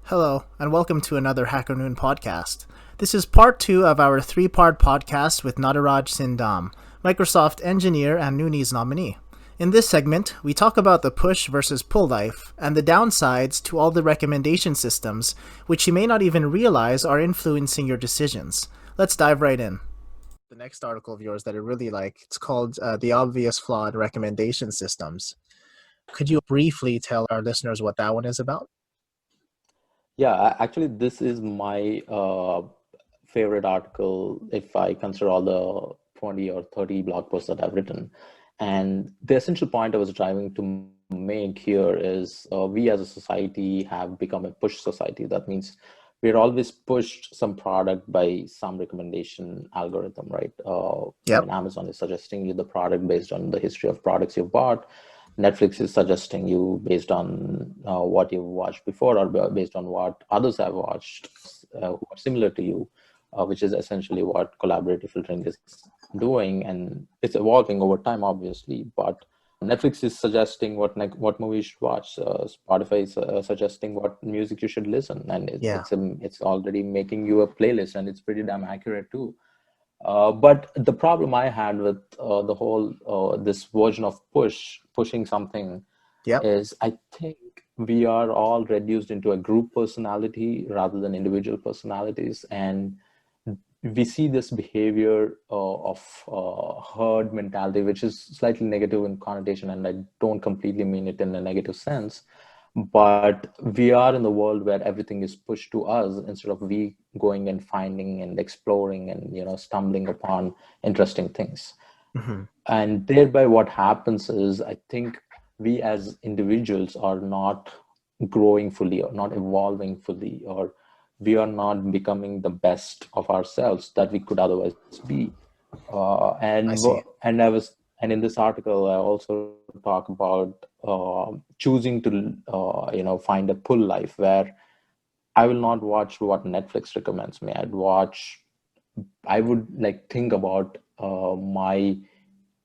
Hello, and welcome to another HackerNoon podcast. This is part 2 of our 3-part podcast with Nataraj Sindam, Microsoft engineer and Noonies nominee. In this segment, we talk about the push versus pull life and the downsides to all the recommendation systems, which you may not even realize are influencing your decisions. Let's dive right in. The next article of yours that I really like, it's called The Obvious Flaw in Recommendation Systems. Could you briefly tell our listeners what that one is about? Yeah, actually, this is my favorite article if I consider all the 20 or 30 blog posts that I've written. And the essential point I was driving to make here is we as a society have become a push society. That means we're always pushed some product by some recommendation algorithm, right? Yep. I mean, Amazon is suggesting you the product based on the history of products you've bought. Netflix is suggesting you based on what you've watched before or based on what others have watched who are similar to you, which is essentially what collaborative filtering is doing. And it's evolving over time, obviously, but Netflix is suggesting what movie you should watch. Spotify is suggesting what music you should listen. And it's already making you a playlist, and it's pretty damn accurate too. But the problem I had with the whole this version of pushing something is I think we are all reduced into a group personality rather than individual personalities. And we see this behavior of herd mentality, which is slightly negative in connotation, and I don't completely mean it in a negative sense. But we are in the world where everything is pushed to us instead of we going and finding and exploring and stumbling upon interesting things. Mm-hmm. And thereby what happens is I think we as individuals are not growing fully or not evolving fully, or we are not becoming the best of ourselves that we could otherwise be. And in this article, I also talk about choosing to, find a pull life where I will not watch what Netflix recommends me. I would think about my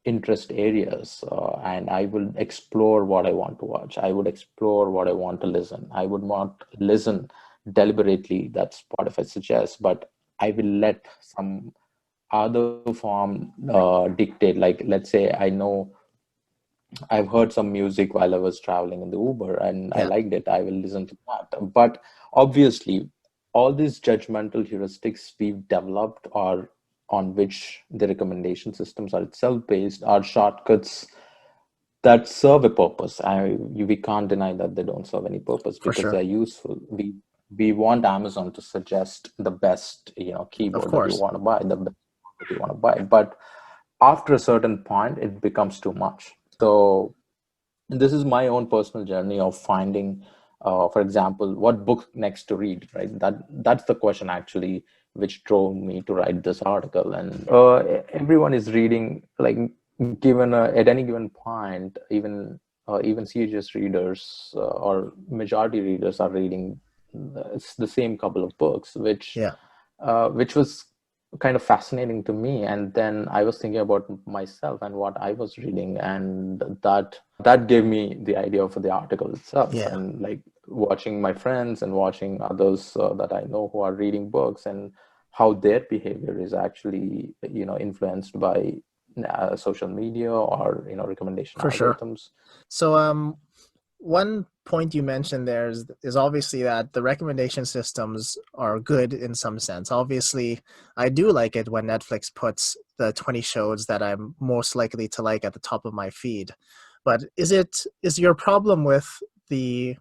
interest areas, and I will explore what I want to watch. I would explore what I want to listen. I would not listen deliberately that Spotify suggests, but I will let some other form dictate. Like, let's say I know I've heard some music while I was traveling in the Uber and I liked it, I will listen to that. But obviously all these judgmental heuristics we've developed are on which the recommendation systems are itself based are shortcuts that serve a purpose. We can't deny that they don't serve any purpose because they're useful. We want Amazon to suggest the best keyboard that you want to buy, the best that you want to buy. But after a certain point, it becomes too much. So this is my own personal journey of finding, for example, what book next to read, right? That's the question actually, which drove me to write this article. And everyone is reading, given at any given point, even serious readers or majority readers are reading the same couple of books, which was kind of fascinating to me. And then I was thinking about myself and what I was reading, and that gave me the idea for the article itself. And watching my friends and watching others that I know who are reading books and how their behavior is actually influenced by social media or recommendation algorithms. So one point you mentioned there is obviously that the recommendation systems are good in some sense. Obviously, I do like it when Netflix puts the 20 shows that I'm most likely to like at the top of my feed. But is your problem with the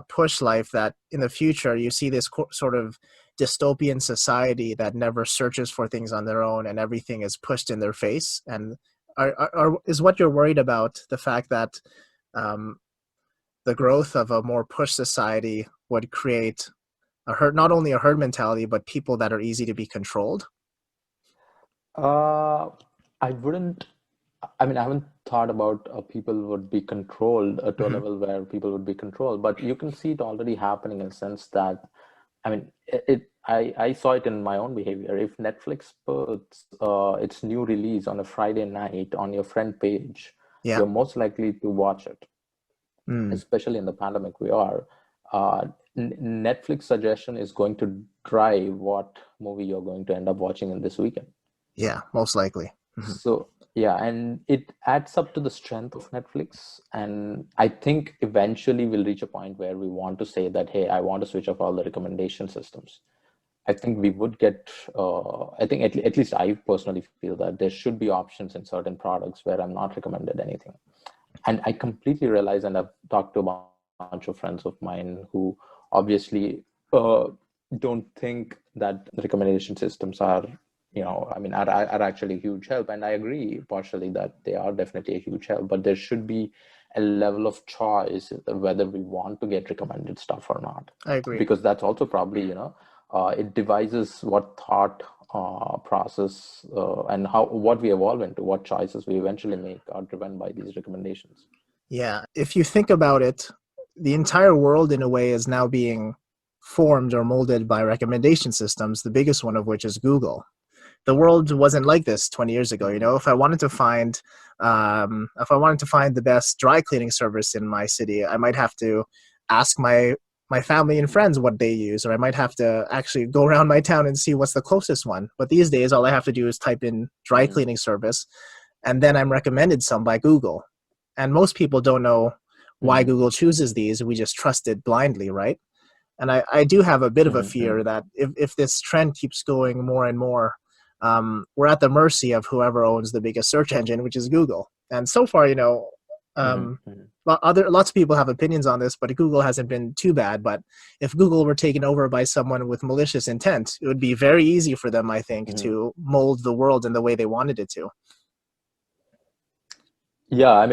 push life that in the future you see this sort of dystopian society that never searches for things on their own and everything is pushed in their face? And is what you're worried about the fact that the growth of a more push society would create not only a herd mentality, but people that are easy to be controlled? I haven't thought about people would be controlled to a level where people would be controlled, but you can see it already happening in the sense that, I saw it in my own behavior. If Netflix puts its new release on a Friday night on your friend page, Yeah. you're most likely to watch it. Mm. Especially in the pandemic we are. Uh, Netflix suggestion is going to drive what movie you're going to end up watching in this weekend. Yeah, most likely. Hmm. So yeah, and it adds up to the strength of Netflix. And I think eventually we'll reach a point where we want to say that, hey, I want to switch off all the recommendation systems. I think we would get, I think at least I personally feel that there should be options in certain products where I'm not recommended anything. And I completely realize, and I've talked to a bunch of friends of mine who obviously don't think that recommendation systems are, are actually a huge help. And I agree partially that they are definitely a huge help, but there should be a level of choice whether we want to get recommended stuff or not. I agree. Because that's also probably, it devises what thought process and what we evolve into, what choices we eventually make are driven by these recommendations. Yeah. If you think about it, the entire world in a way is now being formed or molded by recommendation systems, the biggest one of which is Google. The world wasn't like this 20 years ago. If I wanted to find the best dry cleaning service in my city, I might have to ask my family and friends what they use, or I might have to actually go around my town and see what's the closest one. But these days, all I have to do is type in dry cleaning service, and then I'm recommended some by Google. And most people don't know why Google chooses these. We just trust it blindly, right? And I do have a bit of a fear that if this trend keeps going more and more, we're at the mercy of whoever owns the biggest search engine, which is Google. And so far, lots of people have opinions on this, but Google hasn't been too bad. But if Google were taken over by someone with malicious intent, it would be very easy for them, I think, to mold the world in the way they wanted it to. Yeah,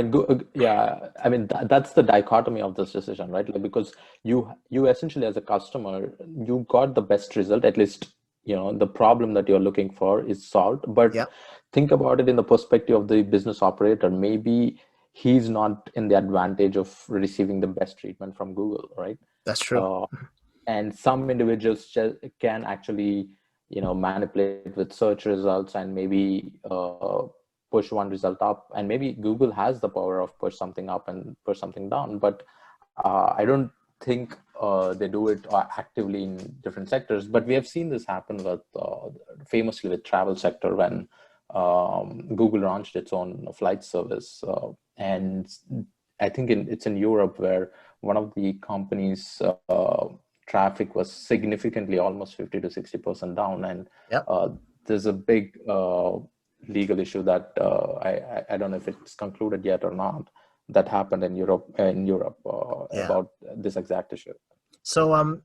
that's the dichotomy of this decision, right? Like, because you essentially as a customer, you got the best result, at least, the problem that you're looking for is solved. But Yeah, think about it in the perspective of the business operator. Maybe he's not in the advantage of receiving the best treatment from Google, right? that's true. And some individuals can actually, manipulate with search results and maybe push one result up, and maybe Google has the power of push something up and push something down, but I don't think they do it actively in different sectors. But we have seen this happen with famously with travel sector when Google launched its own flight service, and I think it's in Europe, where one of the companies traffic was significantly, almost 50 to 60% down, and Yep. there's a big legal issue that I don't know if it's concluded yet or not, that happened in Europe Yeah. about this exact issue. So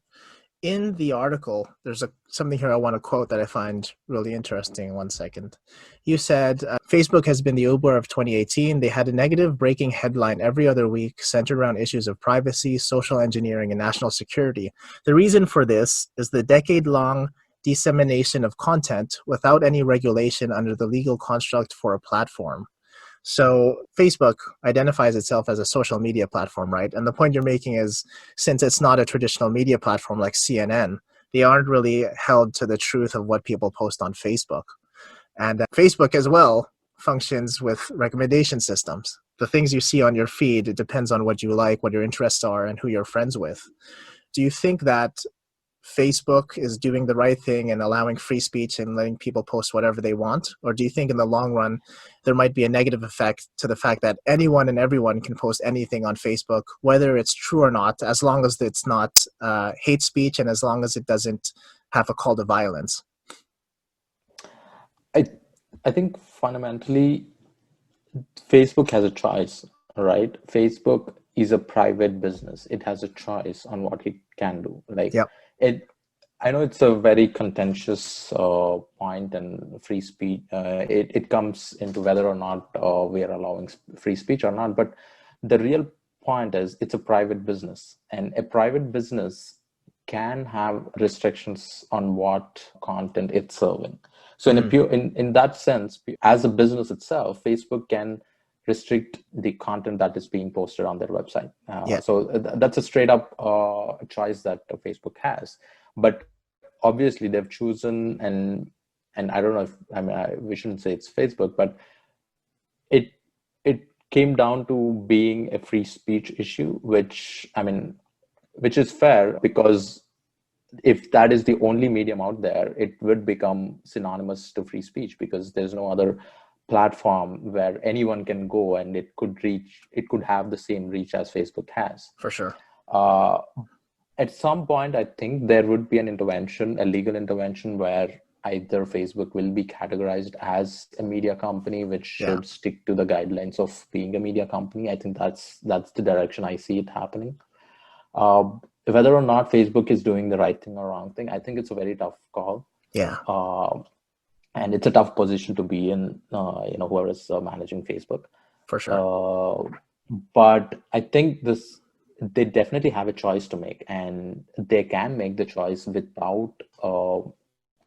in the article, there's something here I want to quote that I find really interesting. 1 second. You said, Facebook has been the Uber of 2018. They had a negative breaking headline every other week centered around issues of privacy, social engineering, and national security. The reason for this is the decade-long dissemination of content without any regulation under the legal construct for a platform. So Facebook identifies itself as a social media platform, right? And the point you're making is, since it's not a traditional media platform like CNN, they aren't really held to the truth of what people post on Facebook. And Facebook as well functions with recommendation systems. The things you see on your feed, it depends on what you like, what your interests are, and who you're friends with. Do you think that Facebook is doing the right thing and allowing free speech and letting people post whatever they want? Or do you think in the long run, there might be a negative effect to the fact that anyone and everyone can post anything on Facebook, whether it's true or not, as long as it's not hate speech and as long as it doesn't have a call to violence? I think fundamentally Facebook has a choice, right? Facebook is a private business. It has a choice on what it can do. Like, Yep. I know it's a very contentious point, and free speech. It comes into whether or not we are allowing free speech or not. But the real point is, it's a private business, and a private business can have restrictions on what content it's serving. So in that sense, as a business itself, Facebook can restrict the content that is being posted on their website. Yeah. So that's a straight up choice that Facebook has. But obviously they've chosen, and I don't know if, we shouldn't say it's Facebook, but it came down to being a free speech issue, which is fair, because if that is the only medium out there, it would become synonymous to free speech, because there's no other platform where anyone can go and it could have the same reach as Facebook has. For sure. At some point, I think there would be a legal intervention, where either Facebook will be categorized as a media company, which should stick to the guidelines of being a media company. I think that's the direction I see it happening. Whether or not Facebook is doing the right thing or wrong thing, I think it's a very tough call. Yeah. And it's a tough position to be in, whoever is managing Facebook. For sure. But I think they definitely have a choice to make, and they can make the choice without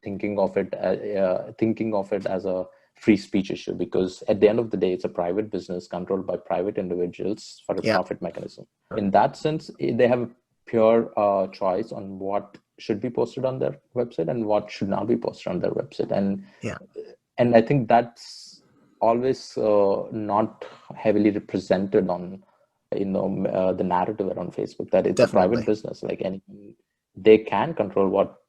thinking of it as a free speech issue, because at the end of the day, it's a private business controlled by private individuals for a profit mechanism. In that sense, they have a pure choice on what should be posted on their website and what should not be posted on their website. And I think that's always not heavily represented on the narrative around Facebook, that it's a private business. Like anyone, they can control what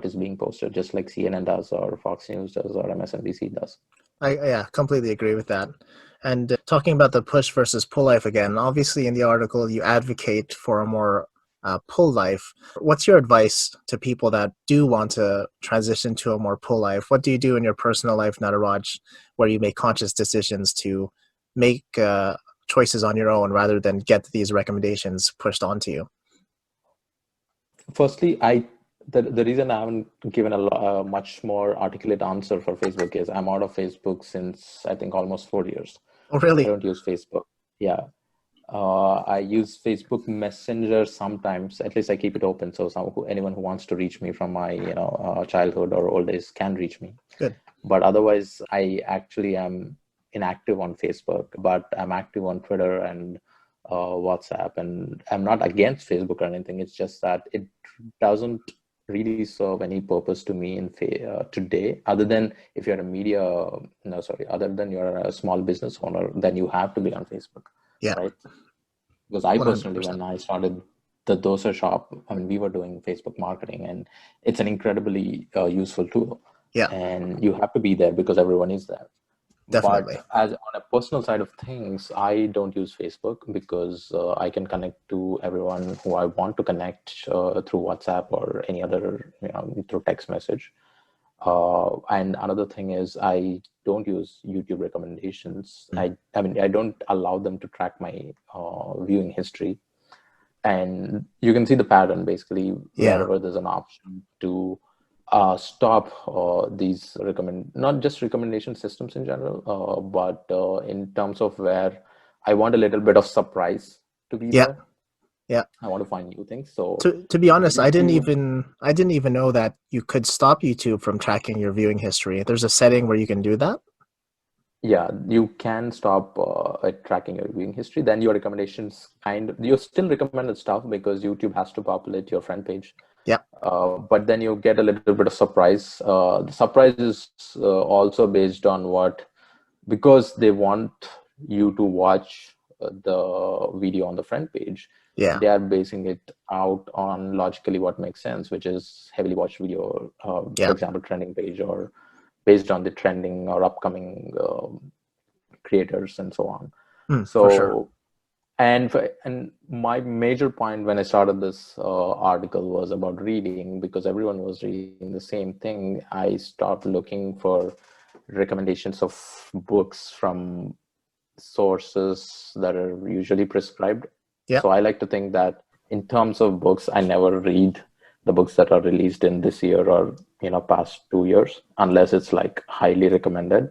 is being posted, just like CNN does, or Fox News does, or MSNBC does. I completely agree with that. And talking about the push versus pull life again, obviously in the article you advocate for a more pull life. What's your advice to people that do want to transition to a more pull life? What do you do in your personal life, Nataraj, where you make conscious decisions to make choices on your own rather than get these recommendations pushed onto you? Firstly, the reason I haven't given a much more articulate answer for Facebook is I'm out of Facebook since I think almost 4 years. Oh, really? I don't use Facebook. Yeah. I use Facebook Messenger sometimes. At least I keep it open, so anyone who wants to reach me from my childhood or old days can reach me. Good. But otherwise, I actually am inactive on Facebook, but I'm active on Twitter and WhatsApp, and I'm not against Facebook or anything. It's just that it doesn't really serve any purpose to me today, other than if you're other than you're a small business owner, then you have to be on Facebook. Yeah. Right. Because I 100%. personally, when I started the dosa shop, we were doing Facebook marketing, and it's an incredibly useful tool. Yeah. And you have to be there because everyone is there. Definitely. But as on a personal side of things, I don't use Facebook because I can connect to everyone who I want to connect through WhatsApp or any other, through text message. And another thing is I don't use YouTube recommendations. I don't allow them to track my viewing history. And you can see the pattern basically wherever there's an option to stop these not just recommendation systems in general, but in terms of where I want a little bit of surprise to be there. Yeah. I want to find new things. So to be honest, I didn't even know that you could stop YouTube from tracking your viewing history. There's a setting where you can do that. Yeah, you can stop tracking your viewing history. Then your recommendations you still recommended stuff because YouTube has to populate your friend page. Yeah. But then you get a little bit of surprise. The surprise is also based on because they want you to watch the video on the front page. Yeah. They are basing it out on logically what makes sense, which is heavily watched video, for example, trending page, or based on the trending or upcoming creators and so on. For sure. And my major point when I started this article was about reading, because everyone was reading the same thing. I started looking for recommendations of books from sources that are usually prescribed. Yeah. So I like to think that in terms of books, I never read the books that are released in this year or past 2 years, unless it's like highly recommended.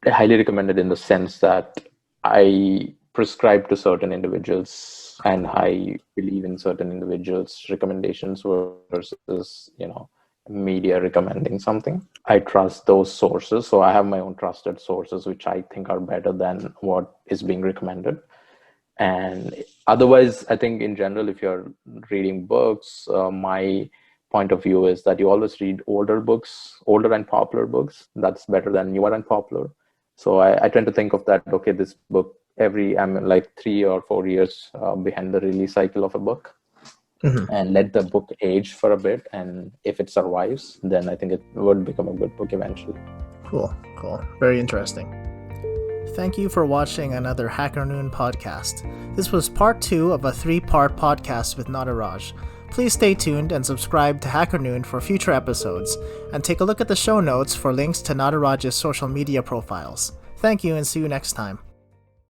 Highly recommended in the sense that I prescribe to certain individuals and I believe in certain individuals' recommendations versus media recommending something. I trust those sources, so I have my own trusted sources which I think are better than what is being recommended. And otherwise, I think in general, if you're reading books, my point of view is that you always read older and popular books. That's better than newer and popular. So I tend to think of that, okay, this book, I'm like 3 or 4 years behind the release cycle of a book, and let the book age for a bit. And if it survives, then I think it would become a good book eventually. Cool. Very interesting. Thank you for watching another HackerNoon podcast. This was part 2 of a 3-part podcast with Nataraj. Please stay tuned and subscribe to HackerNoon for future episodes, and take a look at the show notes for links to Nataraj's social media profiles. Thank you, and see you next time.